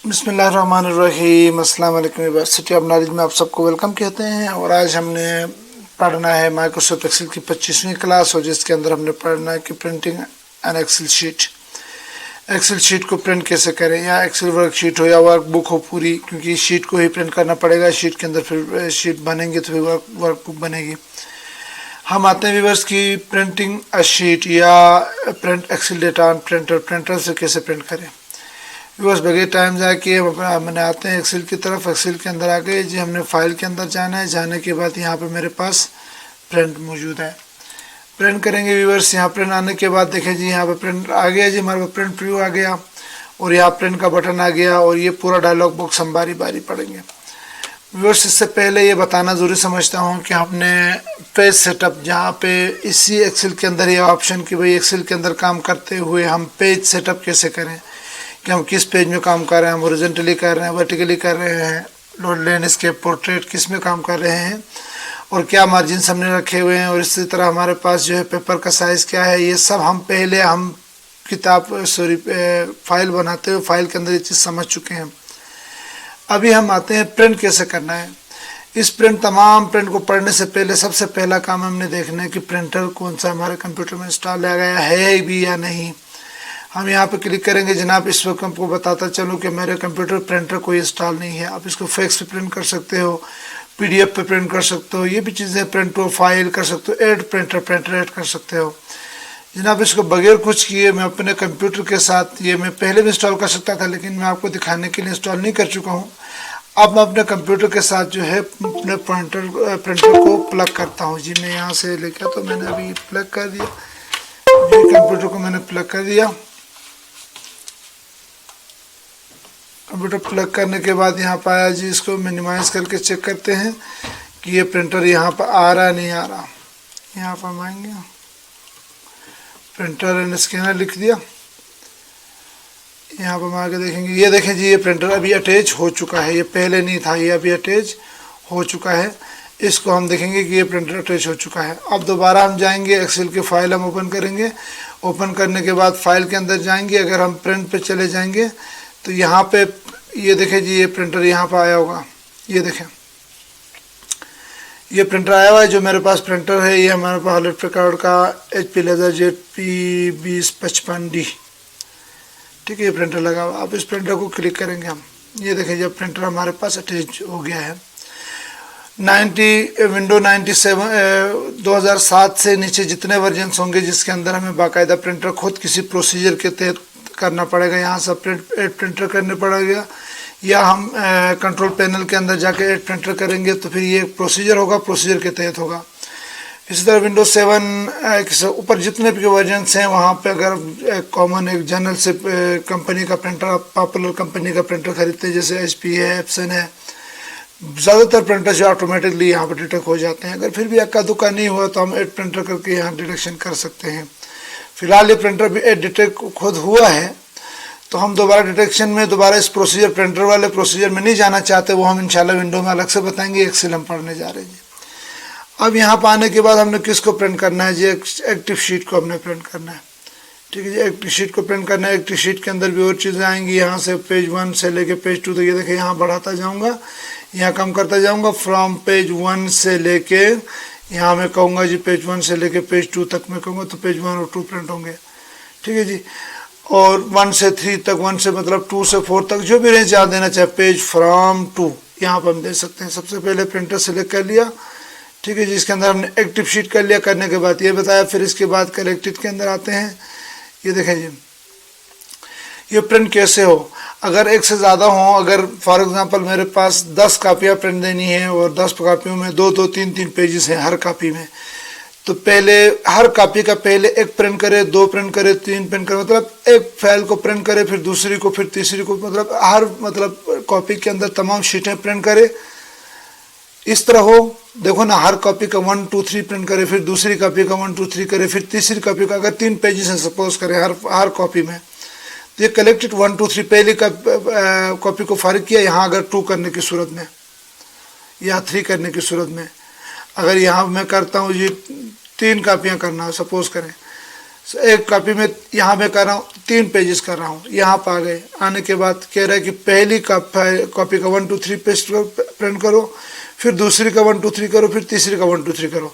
बिस्मिल्लाहिर्रहमानिर्रहीम। अस्सलाम वालेकुम। यूनिवर्सिटी ऑफ नॉलेज में आप सबको वेलकम कहते हैं। और आज हमने पढ़ना है माइक्रोसॉफ्ट एक्सेल की 25वीं क्लास, और जिसके अंदर हमने पढ़ना है कि printing an Excel sheet. Excel sheet को प्रिंट कैसे करें, या एक्सेल वर्कशीट हो या वर्कबुक हो पूरी, क्योंकि शीट को ही प्रिंट करना पड़ेगा। शीट के अंदर फिर शीट बनेंगे तो फिर वर्कबुक बनेगी। हम आते हैं व्यूअर्स की प्रिंटिंग अ शीट या print Excel data on printer से कैसे प्रिंट करें। व्यूअर्स बगैर टाइम जाके मैंने आते हैं एक्सेल की तरफ। एक्सेल के अंदर आ गए जी, हमने फाइल के अंदर जाना है। जाने के बाद यहाँ पे मेरे पास प्रिंट मौजूद है। प्रिंट करेंगे व्यूअर्स। यहाँ प्रिंट आने के बाद देखें जी, यहाँ पे प्रिंट आ गया जी, हमारे पास प्रिंट प्रीव्यू आ गया और यहाँ प्रिंट का बटन आ गया, और ये पूरा डायलॉग बॉक्स हम बारी बारी पढ़ेंगे। व्यूअर्स इससे पहले ये बताना ज़रूरी समझता हूँ कि हमने पेज सेटअप, जहाँ पे इसी एक्सेल के अंदर ये ऑप्शन कि भाई एक्सेल के अंदर काम करते हुए हम पेज सेटअप कैसे करें, कि हम किस पेज में काम कर रहे हैं, हम हॉरिजॉन्टली कर रहे हैं, वर्टिकली कर रहे हैं, लोड लैंडस्केप, पोर्ट्रेट, किस में काम कर रहे हैं, और क्या मार्जिन हमने रखे हुए हैं, और इसी तरह हमारे पास जो है पेपर का साइज़ क्या है। ये सब हम पहले फाइल बनाते हुए फाइल के अंदर ये चीज़ समझ चुके हैं। अभी हम आते हैं प्रिंट कैसे करना है। इस तमाम प्रिंट को पढ़ने से पहले सबसे पहला काम हमने देखना है कि प्रिंटर कौन सा हमारे कंप्यूटर में इंस्टॉल किया गया है भी या नहीं। हम यहाँ पे क्लिक करेंगे। जनाब इस वक्त आपको बताता चलूँ कि मेरे कंप्यूटर प्रिंटर कोई इंस्टॉल नहीं है। आप इसको फैक्स पे प्रिंट कर सकते हो, पीडीएफ पे प्रिंट कर सकते हो, ये भी चीज़ें प्रिंट टू फाइल कर सकते हो, ऐड प्रिंटर ऐड कर सकते हो। जनाब इसको बगैर कुछ किए मैं अपने कंप्यूटर के साथ, ये मैं पहले भी इंस्टॉल कर सकता था लेकिन मैं आपको दिखाने के लिए इंस्टॉल नहीं कर चुका हूँ। अब मैं अपने कंप्यूटर के साथ जो है अपने प्रिंटर को प्लग करता हूँ जी। मैं यहाँ से लेकर तो मैंने अभी प्लग कर दिया जी, कंप्यूटर को मैंने प्लग कर दिया। कंप्यूटर प्लग करने के बाद यहाँ पर आया जी, इसको मिनिमाइज़ करके चेक करते हैं कि ये प्रिंटर यहाँ पर आ रहा है नहीं आ रहा। यहाँ पर हम आएंगे, प्रिंटर एंड स्कैनर लिख दिया। यहाँ पर हम आके देखेंगे, ये देखें जी, ये प्रिंटर अभी अटैच हो चुका है। ये पहले नहीं था, ये अभी अटैच हो चुका है। इसको हम देखेंगे कि ये प्रिंटर अटैच हो चुका है। अब दोबारा हम जाएंगे, एक्सेल की फाइल हम ओपन करेंगे। ओपन करने के बाद फाइल के अंदर जाएंगे। अगर हम प्रिंट पे चले जाएंगे तो यहाँ पे ये देखें जी, ये प्रिंटर यहाँ पर आया होगा। ये देखें, ये प्रिंटर आया हुआ है। जो मेरे पास प्रिंटर है ये हमारे पास हॉलेट पैकर्ड का HP LaserJet P2055D, ठीक है, ये प्रिंटर लगा हुआ। अब इस प्रिंटर को क्लिक करेंगे हम। ये देखें जब प्रिंटर हमारे पास अटैच हो गया है। विंडो 97 2007 से नीचे जितने वर्जन्स होंगे जिसके अंदर हमें बाकायदा प्रिंटर खुद किसी प्रोसीजर के तहत करना पड़ेगा, यहाँ सब प्रिंटर करने पड़ेगा, या हम कंट्रोल पैनल के अंदर जाके ऐड प्रिंटर करेंगे तो फिर ये प्रोसीजर होगा, प्रोसीजर के तहत होगा। इसी तरह विंडो 7 ऊपर जितने भी वर्जन्स हैं वहाँ पे अगर कॉमन एक जनरल से कंपनी का प्रिंटर, पॉपुलर कंपनी का प्रिंटर खरीदते हैं, जैसे HP है, एप्सन है, ज़्यादातर प्रिंटर जो ऑटोमेटिकली यहाँ पर डिटेक्ट हो जाते हैं। अगर फिर भी अक्का दुक्का नहीं हुआ तो हम ऐड प्रिंटर करके यहाँ डिटेक्शन कर सकते हैं। फिलहाल ये प्रिंटर भी डिटेक्ट खुद हुआ है, तो हम दोबारा डिटेक्शन में दोबारा इस प्रोसीजर, प्रिंटर वाले प्रोसीजर में नहीं जाना चाहते। वो हम इंशाल्लाह विंडो में अलग से बताएंगे। एक्सेल हम पढ़ने जा रहे हैं जी। अब यहाँ पर आने के बाद हमने किसको प्रिंट करना है जी, एक्टिव शीट को हमने प्रिंट करना है, ठीक है जी। एक्टिव शीट को प्रिंट करना है। एक्टिव शीट के अंदर भी और चीज़ें आएंगी। यहाँ से पेज 1 से लेके पेज 2 तक, ये देखिए यहाँ बढ़ाता जाऊँगा, यहाँ कम करता जाऊँगा। फ्रॉम पेज 1 से लेके यहाँ मैं कहूँगा जी पेज 1 से लेके पेज 2 तक मैं कहूँगा तो पेज 1 और 2 प्रिंट होंगे, ठीक है जी। और 1 से 3 तक, 1 से मतलब 2 से 4 तक जो भी रेंज आप देना चाहे, पेज फ्रॉम 2 यहाँ पर हम दे सकते हैं। सबसे पहले प्रिंटर सेलेक्ट कर लिया, ठीक है जी। इसके अंदर हमने एक्टिव शीट कर लिया। करने के बाद ये बताया, फिर इसके बाद कलेक्टेड के अंदर आते हैं। ये देखें जी, ये प्रिंट कैसे हो। अगर एक से ज़्यादा हो, अगर फॉर एग्जांपल मेरे पास 10 कापियाँ प्रिंट देनी है और 10 कापियों में 2-2, 3-3 पेजेस हैं हर कापी में, तो पहले हर कापी का पहले एक प्रिंट करे, 2 प्रिंट करे, 3 प्रिंट करे, मतलब एक फाइल को प्रिंट करे, फिर दूसरी को, फिर तीसरी को, मतलब कॉपी के अंदर तमाम शीटें प्रिंट करे। इस तरह हो, देखो ना, हर कॉपी का 1, 2, 3 प्रिंट करे, फिर दूसरी कॉपी का 1, 2, 3 करे, फिर तीसरी कॉपी का, अगर 3 पेजेस हैं सपोज करें हर कॉपी में, तो ये कलेक्टेड 1, 2, 3 पहली कॉपी को फारिग किया। यहाँ अगर 2 करने की सूरत में या 3 करने की सूरत में, अगर यहाँ मैं करता हूँ जी 3 कापियाँ करना, सपोज करें एक कॉपी में यहाँ मैं कर रहा हूँ 3 पेजेस कर रहा हूँ। यहाँ पर आ गए, आने के बाद कह रहा है कि पहली कॉपी का 1 2 3 पेज प्रिंट करो, फिर दूसरी का 1 2 3 करो, फिर तीसरी का 1 2 3 करो।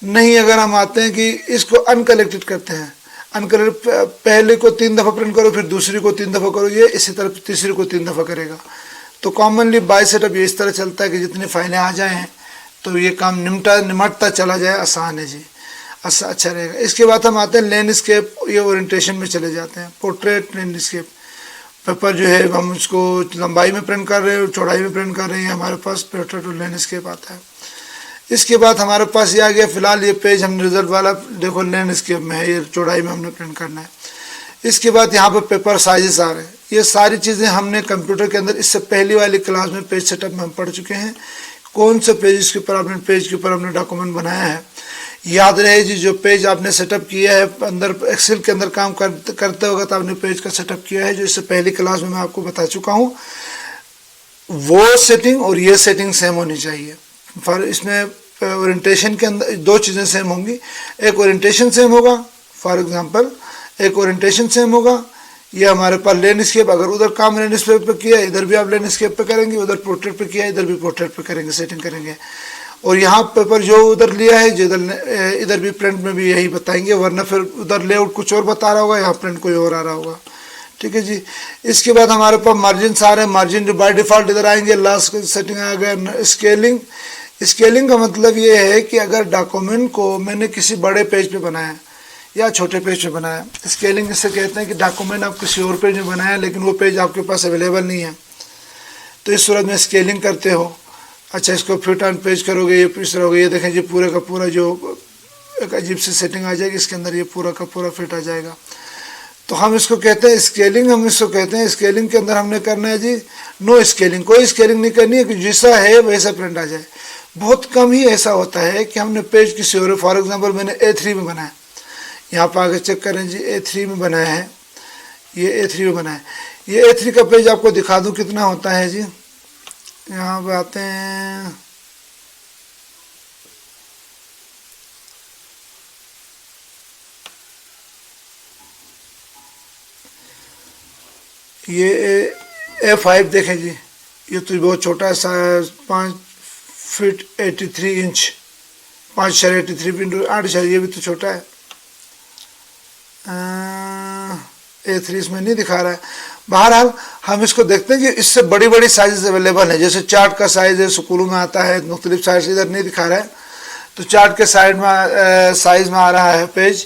नहीं, अगर हम आते हैं कि इसको अनकलेक्टेड करते हैं, अनकलेक्टेड पहले को 3 दफ़ा प्रिंट करो, फिर दूसरी को 3 दफ़ा करो, ये इसी तरह तीसरी को 3 दफ़ा करेगा। तो कॉमनली बाय सेटअप ये इस तरह चलता है कि जितनी फाइलें आ जाएँ तो ये काम निमटता चला जाए, आसान है जी, अच्छा रहेगा। इसके बाद हम आते हैं लैंडस्केप, ये ओरिएंटेशन में चले जाते हैं। पोर्ट्रेट लैंडस्केप पेपर जो है हम उसको लंबाई में प्रिंट कर रहे हैं, चौड़ाई में प्रिंट कर रहे हैं, हमारे पास पोर्ट्रेट और लैंडस्केप आता है। इसके बाद हमारे पास ये आ गया, फिलहाल ये पेज हमने रिजल्ट वाला देखो लैंडस्केप में है, ये चौड़ाई में हमने प्रिंट करना है। इसके बाद यहाँ पर पेपर साइजेस आ रहे हैं। ये सारी चीज़ें हमने कंप्यूटर के अंदर इससे पहली वाली क्लास में पेज सेटअप में हम पढ़ चुके हैं। कौन से पेज के ऊपर आपने डॉक्यूमेंट बनाया है, याद रहे जी। जो पेज आपने सेटअप किया है अंदर एक्सेल के अंदर काम करते वक्त आपने पेज का सेटअप किया है, जो इससे पहली क्लास में मैं आपको बता चुका हूँ, वो सेटिंग और ये सेटिंग सेम होनी चाहिए। फॉर इसमें ओरिएंटेशन के अंदर 2 चीज़ें सेम होंगी, एक ओरिएंटेशन सेम होगा, फॉर एग्जांपल एक ओरिएंटेशन सेम होगा। ये हमारे पास लैंडस्केप, अगर उधर काम लैंडस्केप पे किया, इधर भी आप लैंडस्केप पे करेंगे, उधर पोर्ट्रेट पे किया, इधर भी पोर्ट्रेट पे करेंगे, सेटिंग करेंगे। और यहाँ पेपर जो उधर लिया है, जो इधर भी प्रिंट में भी यही बताएंगे, वरना फिर उधर लेआउट कुछ और बता रहा होगा, यहाँ प्रिंट कोई और आ रहा होगा। ठीक है जी। इसके बाद हमारे पास मार्जिन आ रहे हैं, मार्जिन जो बाय डिफ़ॉल्ट इधर आएंगे। लास्ट सेटिंग आ गया स्केलिंग। स्केलिंग का मतलब ये है कि अगर डॉक्यूमेंट को मैंने किसी बड़े पेज पे बनाया या छोटे पेज पे बनाया, स्केलिंग इससे कहते हैं कि डॉक्यूमेंट आप किसी और पेज में बनाया लेकिन वो पेज आपके पास अवेलेबल नहीं है, तो इस सूरत में स्केलिंग करते हो। अच्छा, इसको फिट ऑन पेज करोगे, ये इस तरह होगा। ये देखें जी, पूरे का पूरा जो एक अजीब सी सेटिंग आ जाएगी, इसके अंदर ये पूरा का पूरा फिट आ जाएगा। तो हम इसको कहते हैं स्केलिंग। हम इसको कहते हैं स्केलिंग के अंदर हमने करना है जी नो स्केलिंग, कोई स्केलिंग नहीं करनी है कि जैसा है वैसा प्रिंट आ जाए। बहुत कम ही ऐसा होता है कि हमने पेज किसी और, फॉर एग्जांपल मैंने A3 में बनाया, यहाँ पर आगे चेक करें जी, A3 में बनाया है, ये A3 में बनाया है। ये A3 का पेज आपको दिखा दूँ कितना होता है जी। यहाँ पर आते हैं, ये A5 देखें जी, ये तो बहुत छोटा है, 5 फीट 83 इंच, 5/83 ये भी तो छोटा है। A3 इसमें नहीं दिखा रहा है। बहरहाल हम इसको देखते हैं कि इससे बड़ी बड़ी साइज़ अवेलेबल है, जैसे चार्ट का साइज़ है, स्कूलों में आता है मुख्तलिफ साइज़, इधर नहीं दिखा रहा है। तो चार्ट के साइड में साइज़ में आ रहा है पेज,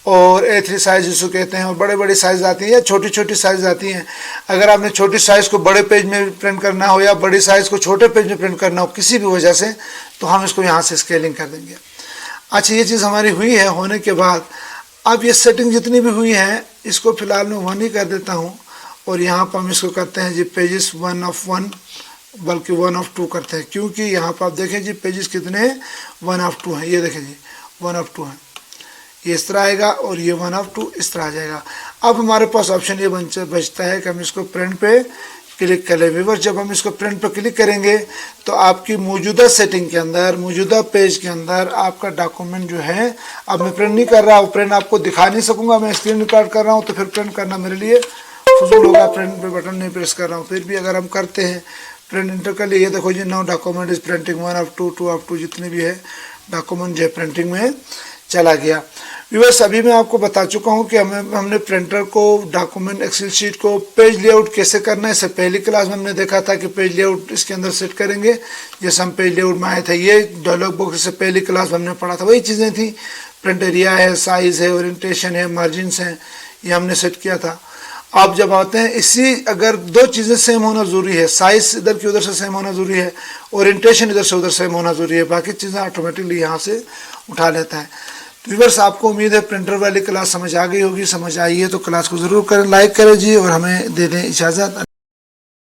और A3 साइज़ जिसको कहते हैं, और बड़े बड़ी साइज़ आती हैं या छोटी छोटी साइज़ आती हैं। अगर आपने छोटी साइज़ को बड़े पेज में प्रिंट करना हो या बड़ी साइज़ को छोटे पेज में प्रिंट करना हो किसी भी वजह से, तो हम इसको यहाँ से स्केलिंग कर देंगे। अच्छा, ये चीज़ हमारी हुई है। होने के बाद अब ये सेटिंग जितनी भी हुई है इसको फ़िलहाल मैं 1 ही कर देता हूँ, और यहाँ पर हम इसको करते हैं जी पेजेस 1 of 1, बल्कि 1 of 2 करते हैं, क्योंकि यहाँ पर आप देखें जी पेजेस कितने हैं, 1 of 2 हैं। ये देखें जी 1 of 2 है, ये इस तरह आएगा, और ये 1 of 2 इस तरह आ जाएगा। अब हमारे पास ऑप्शन ये बचता है कि हम इसको प्रिंट पे क्लिक करें। व्यूअर, जब हम इसको प्रिंट पर क्लिक करेंगे तो आपकी मौजूदा सेटिंग के अंदर, मौजूदा पेज के अंदर आपका डॉक्यूमेंट जो है, अब मैं प्रिंट नहीं कर रहा हूँ, प्रिंट आपको दिखा नहीं सकूँगा, मैं स्क्रीन रिकॉर्ड कर रहा हूँ, तो फिर प्रिंट करना मेरे लिए फजूल होगा। प्रिंट पे बटन नहीं प्रेस कर रहा हूँ, फिर भी अगर हम करते हैं प्रिंट इंटर कर लिए, ये देखो जी, now document is printing 1 of 2, 2 of 2, जितने भी है डॉक्यूमेंट जो है प्रिंटिंग में चला गया। व्यूअर्स, अभी मैं आपको बता चुका हूं कि हमने प्रिंटर को, डॉक्यूमेंट एक्सेल शीट को पेज लेआउट कैसे करना है। इससे पहली क्लास में हमने देखा था कि पेज लेआउट इसके अंदर सेट करेंगे, जैसे हम पेज लेआउट में आए थे। ये डायलॉग बॉक्स से पहली क्लास में हमने पढ़ा था, वही चीज़ें थी। प्रिंट एरिया है, साइज़ है, ओरिएंटेशन है, मार्जिनस हैं, ये हमने सेट किया था। आप जब आते हैं, इसी अगर 2 चीज़ें सेम होना ज़रूरी है, साइज़ इधर की उधर से सेम होना ज़रूरी है, ओरिएंटेशन इधर से उधर सेम होना ज़रूरी है, बाकी चीज़ें ऑटोमेटिकली यहाँ से उठा लेता है। तो व्यूअर्स, आपको उम्मीद है प्रिंटर वाली क्लास समझ आ गई होगी। समझ आई है तो क्लास को ज़रूर करें, लाइक करें जी, और हमें दे दें इजाज़त।